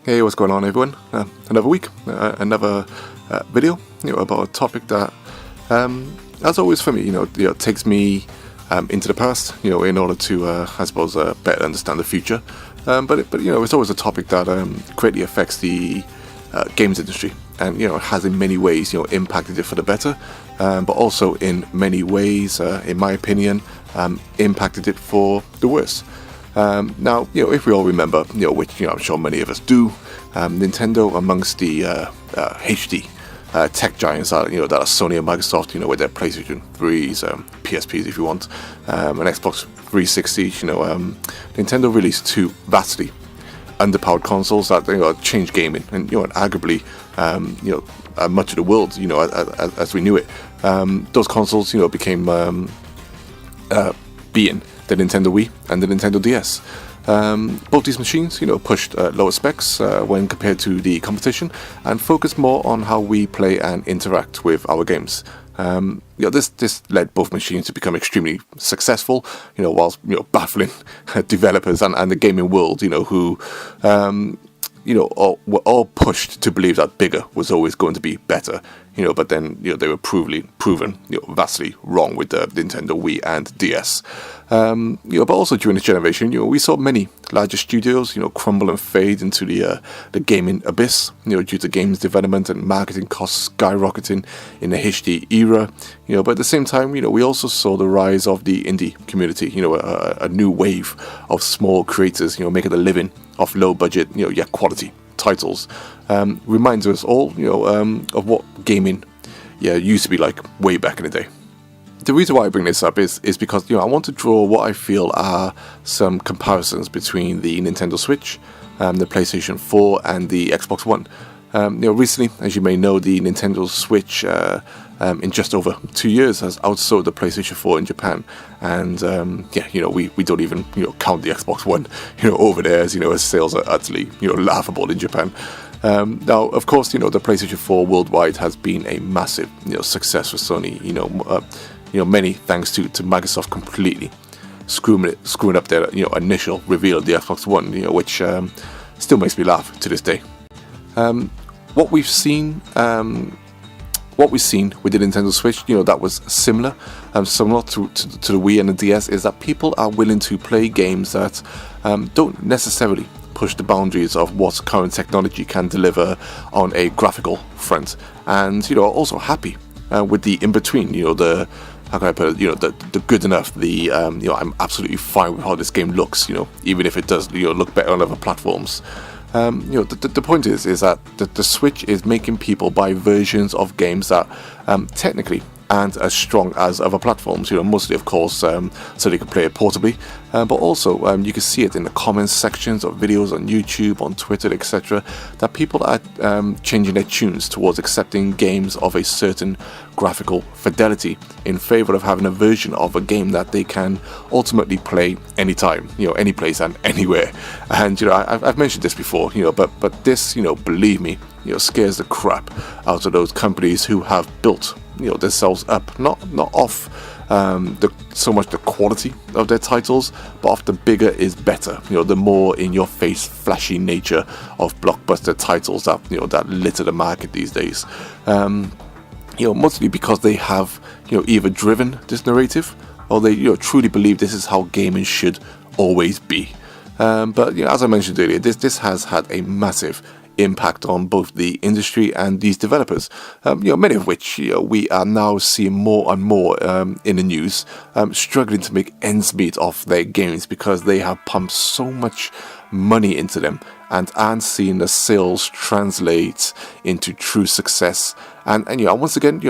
Hey, what's going on, everyone? Another week, another video, about a topic that, as always for me, takes me into the past, in order to, I suppose, better understand the future. But it's always a topic that greatly affects the games industry, and has in many ways, impacted it for the better, but also in many ways, in my opinion, impacted it for the worse. Now, if we all remember, which I'm sure many of us do, Nintendo, amongst the HD tech giants that are Sony and Microsoft, with their PlayStation 3s, PSPs if you want, and Xbox 360, Nintendo released two vastly underpowered consoles that changed gaming, and arguably, much of the world, as we knew it. Those consoles, became being the Nintendo Wii and the Nintendo DS. Both these machines, pushed lower specs when compared to the competition, and focused more on how we play and interact with our games. This led both machines to become extremely successful, whilst baffling developers and the gaming world, who were all pushed to believe that bigger was always going to be better. But then they were proven vastly wrong with the Nintendo Wii and DS. But also during this generation, we saw many larger studios, crumble and fade into the gaming abyss, due to games development and marketing costs skyrocketing in the HD era. But at the same time, we also saw the rise of the indie community, a new wave of small creators, making a living off low budget, yet quality titles. Reminds us all, of what gaming, used to be like way back in the day. The reason why I bring this up is because I want to draw what I feel are some comparisons between the Nintendo Switch, the PlayStation 4, and the Xbox One. Recently, as you may know, the Nintendo Switch in just over 2 years has outsold the PlayStation 4 in Japan, and we don't even count the Xbox One over there, as sales are utterly laughable in Japan. Now, of course, the PlayStation 4 worldwide has been a massive success for Sony. Many thanks to Microsoft completely screwing up their initial reveal of the Xbox One, which still makes me laugh to this day. What we've seen with the Nintendo Switch, that was similar to the Wii and the DS, is that people are willing to play games that don't necessarily push the boundaries of what current technology can deliver on a graphical front, and also happy with the in between. How can I put it? The good enough. I'm absolutely fine with how this game looks. Even if it does look better on other platforms. The point is that the Switch is making people buy versions of games that technically aren't as strong as other platforms, mostly of course so they can play it portably, but also you can see it in the comments sections of videos on YouTube, on Twitter, etc., that people are changing their tunes towards accepting games of a certain graphical fidelity in favor of having a version of a game that they can ultimately play anytime, any place and anywhere. And I've mentioned this before, but this, believe me, scares the crap out of those companies who have built themselves up, not off so much the quality of their titles, but off the bigger is better, the more in your face flashy nature of blockbuster titles that litter the market these days. Mostly because they have either driven this narrative, or they truly believe this is how gaming should always be. But as I mentioned earlier, this has had a massive impact on both the industry and these developers, many of which we are now seeing more and more in the news, struggling to make ends meet off their games because they have pumped so much money into them and aren't seeing the sales translate into true success. And once again,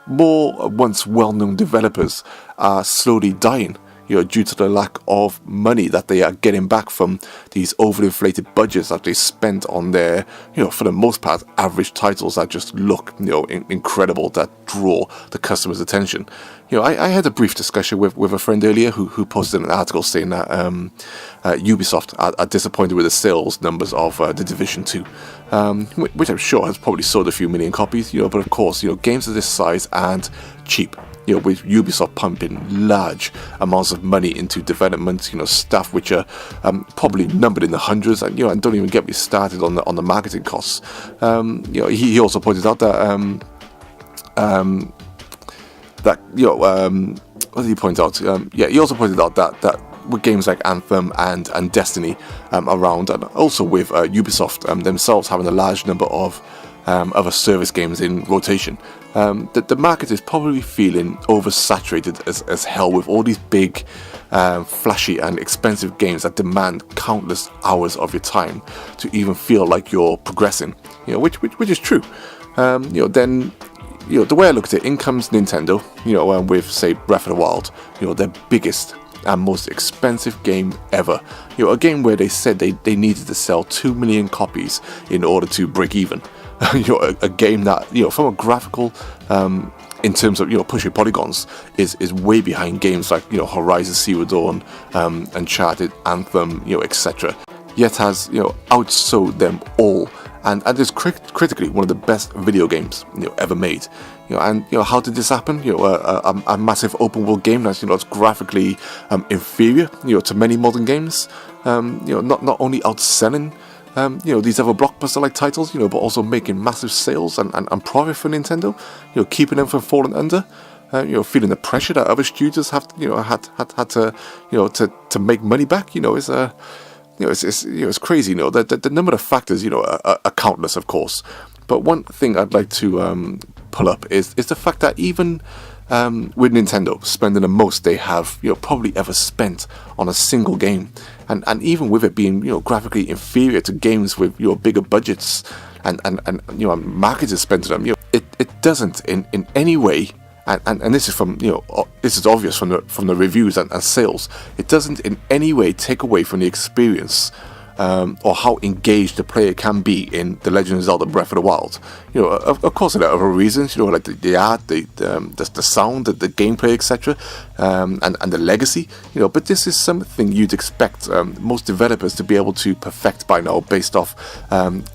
more once well-known developers are slowly dying, due to the lack of money that they are getting back from these overinflated budgets that they spent on their, for the most part, average titles that just look, incredible, that draw the customer's attention. I had a brief discussion with a friend earlier who posted an article saying that Ubisoft are disappointed with the sales numbers of The Division 2, which I'm sure has probably sold a few million copies, but of course, games of this size aren't cheap. with Ubisoft pumping large amounts of money into development, stuff which are probably numbered in the hundreds, and and don't even get me started on the marketing costs. He also pointed out that what did he point out? He also pointed out that with games like Anthem and Destiny around, and also with Ubisoft themselves having a large number of other service games in rotation, that the market is probably feeling oversaturated as hell with all these big, flashy and expensive games that demand countless hours of your time to even feel like you're progressing. Which is true. Then the way I look at it, in comes Nintendo. With say Breath of the Wild, their biggest and most expensive game ever. A game where they said they needed to sell 2 million copies in order to break even. A game that from a graphical, in terms of pushing polygons, is way behind games like Horizon Zero Dawn, Uncharted, Anthem, etc. Yet has outsold them all, and is critically one of the best video games ever made. And how did this happen? A massive open world game that's it's graphically inferior to many modern games. Not only outselling these other blockbuster like titles, but also making massive sales and profit for Nintendo. Keeping them from falling under. Feeling the pressure that other studios have had to make money back. It's crazy. The number of factors are countless, of course. But one thing I'd like to pull up is the fact that even with Nintendo spending the most they have probably ever spent on a single game, and even with it being graphically inferior to games with bigger budgets and marketers spent to them, it doesn't in any way. And this is this is obvious from the reviews and sales. It doesn't in any way take away from the experience or how engaged the player can be in The Legend of Zelda: Breath of the Wild. Of course, there are other reasons. Like the art, the sound, the gameplay, etc., and the legacy. But this is something you'd expect most developers to be able to perfect by now, based off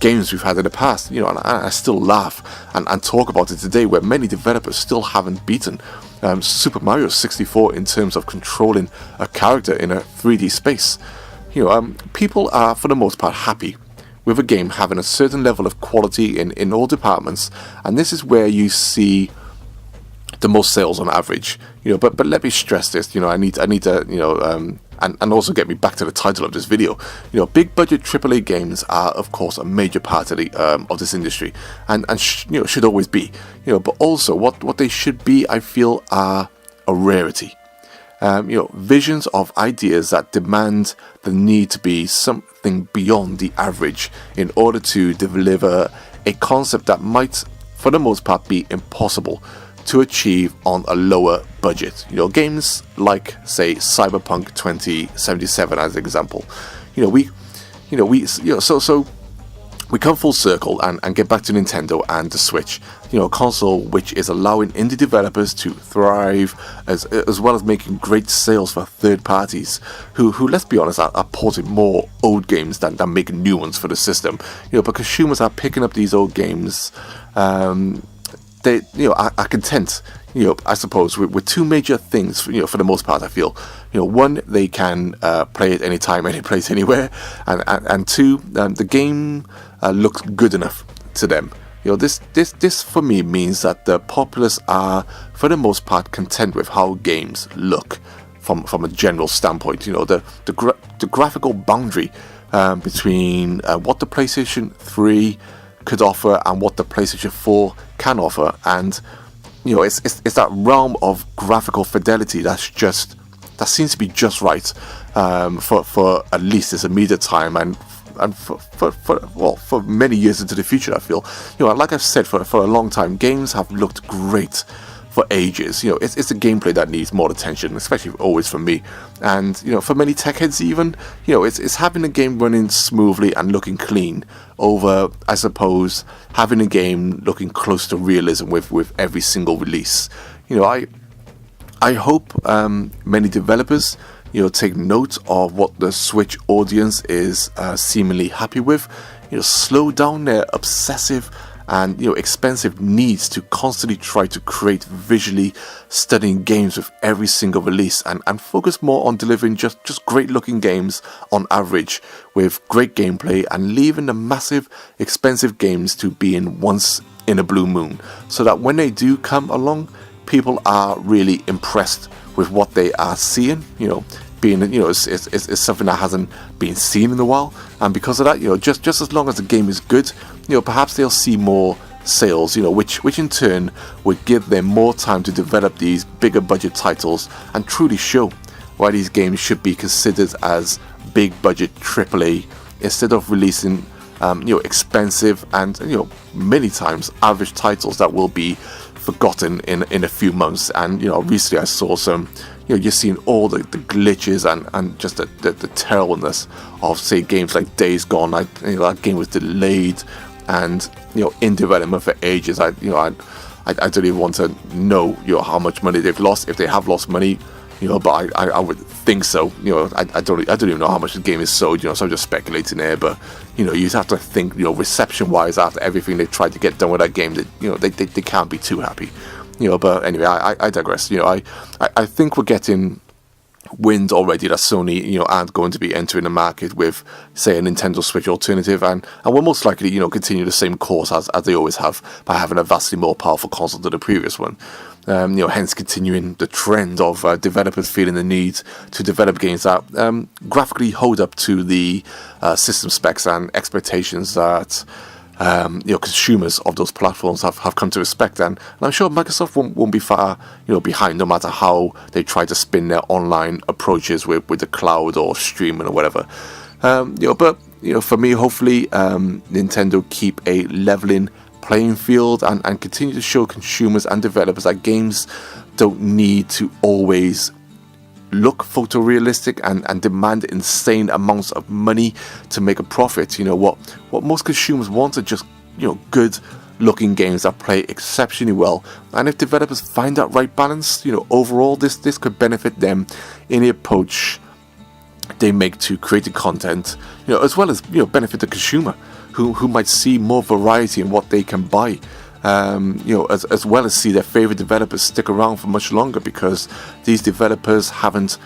games we've had in the past. And I still laugh and talk about it today, where many developers still haven't beaten Super Mario 64 in terms of controlling a character in a 3D space. People are, for the most part, happy with a game having a certain level of quality in all departments, and this is where you see the most sales on average. But let me stress this. I need to and also get me back to the title of this video. Big budget AAA games are, of course, a major part of this industry, and should always be. But also what they should be, I feel, are a rarity. Visions of ideas that demand the need to be something beyond the average in order to deliver a concept that might, for the most part, be impossible to achieve on a lower budget. Games like, say, Cyberpunk 2077 as an example. We come full circle and get back to Nintendo and the Switch, a console which is allowing indie developers to thrive as well as making great sales for third parties who let's be honest, are porting more old games than making new ones for the system. But consumers are picking up these old games. They are content, I suppose, with two major things, for the most part, I feel. One, they can play it anytime, any place, anywhere, and two, the game looks good enough to them. This for me means that the populace are, for the most part, content with how games look from a general standpoint. The graphical boundary between what the PlayStation 3 could offer and what the PlayStation 4 can offer, and it's that realm of graphical fidelity that seems to be just right for at least this immediate time and for many years into the future. I feel, like I've said for a long time, games have looked great for ages. It's the gameplay that needs more attention, especially always from me. And for many tech heads, even it's having the game running smoothly and looking clean over, I suppose, having a game looking close to realism with every single release. I hope many developers take note of what the Switch audience is seemingly happy with. Slow down their obsessive and expensive needs to constantly try to create visually stunning games with every single release, and focus more on delivering just great looking games on average with great gameplay, and leaving the massive expensive games to be in once in a blue moon, so that when they do come along, people are really impressed with what they are seeing. Being it's something that hasn't been seen in a while, and because of that, just as long as the game is good, perhaps they'll see more sales, which in turn would give them more time to develop these bigger budget titles and truly show why these games should be considered as big budget AAA instead of releasing expensive and many times average titles that will be forgotten in a few months. And recently I saw some, you're seeing all the glitches and just the terribleness of, say, games like Days Gone. That game was delayed and in development for ages. I don't even want to know how much money they've lost, if they have lost money. But I would think so. I don't even know how much the game is sold. So I'm just speculating there. But you have to think, reception-wise, after everything they tried to get done with that game, that they can't be too happy. But anyway, I digress. I think we're getting wind already that Sony, aren't going to be entering the market with, say, a Nintendo Switch alternative, and will most likely, continue the same course as they always have, by having a vastly more powerful console than the previous one. Hence continuing the trend of developers feeling the need to develop games that graphically hold up to the system specs and expectations that consumers of those platforms have come to respect, and I'm sure Microsoft won't be far behind, no matter how they try to spin their online approaches with the cloud or streaming or whatever. But for me, hopefully Nintendo keep a leveling playing field and continue to show consumers and developers that games don't need to always look photorealistic and demand insane amounts of money to make a profit. What most consumers want are just good looking games that play exceptionally well, and if developers find that right balance, overall this could benefit them in the approach they make to creating content, as well as benefit the consumer who might see more variety in what they can buy, as well as see their favorite developers stick around for much longer, because these developers haven't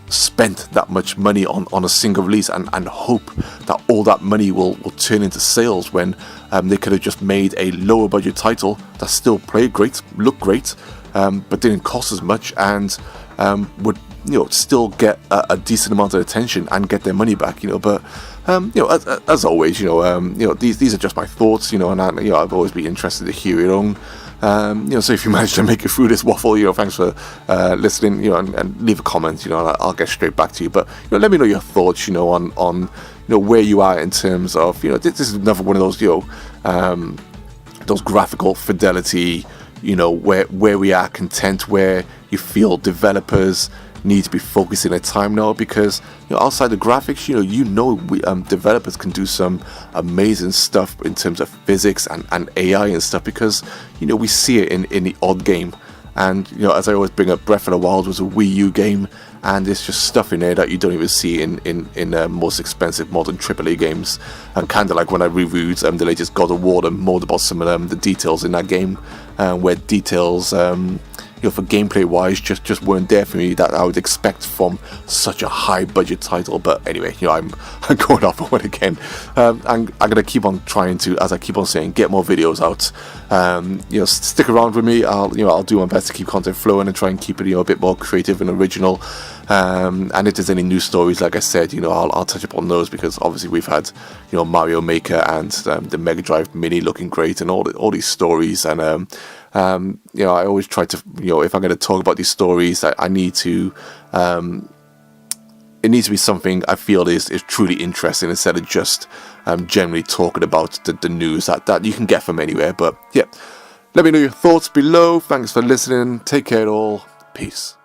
spent that much money on a single release and hope that all that money will turn into sales, when they could have just made a lower budget title that still played great, looked great, but didn't cost as much, and would still get a decent amount of attention and get their money back. But as always, these are just my thoughts, and I've always been interested to hear your own. So if you manage to make it through this waffle, thanks for listening, and leave a comment, and I'll get straight back to you. But let me know your thoughts, on where you are in terms of, this is another one of those graphical fidelity, where we are content, where you feel developers need to be focusing their time now, because outside the graphics, developers can do some amazing stuff in terms of physics and AI and stuff, because we see it in the odd game. And as I always bring up, Breath of the Wild was a Wii U game, and there's just stuff in there that you don't even see in most expensive modern AAA games. And kind of like when I reviewed the latest God of War and more about some of the details in that game, where details for gameplay wise just weren't there for me that I would expect from such a high budget title. But anyway, I'm going off on one again. I'm gonna keep on trying to, as I keep on saying, get more videos out. Stick around with me. I'll do my best to keep content flowing and try and keep it a bit more creative and original. And if there's any news stories, like I said, I'll touch upon those, because obviously we've had Mario Maker and the Mega Drive Mini looking great, and all these stories. And I always try to, if I'm going to talk about these stories, I need to, it needs to be something I feel is truly interesting, instead of just generally talking about the news that you can get from anywhere. But yeah, let me know your thoughts below. Thanks for listening. Take care all. Peace.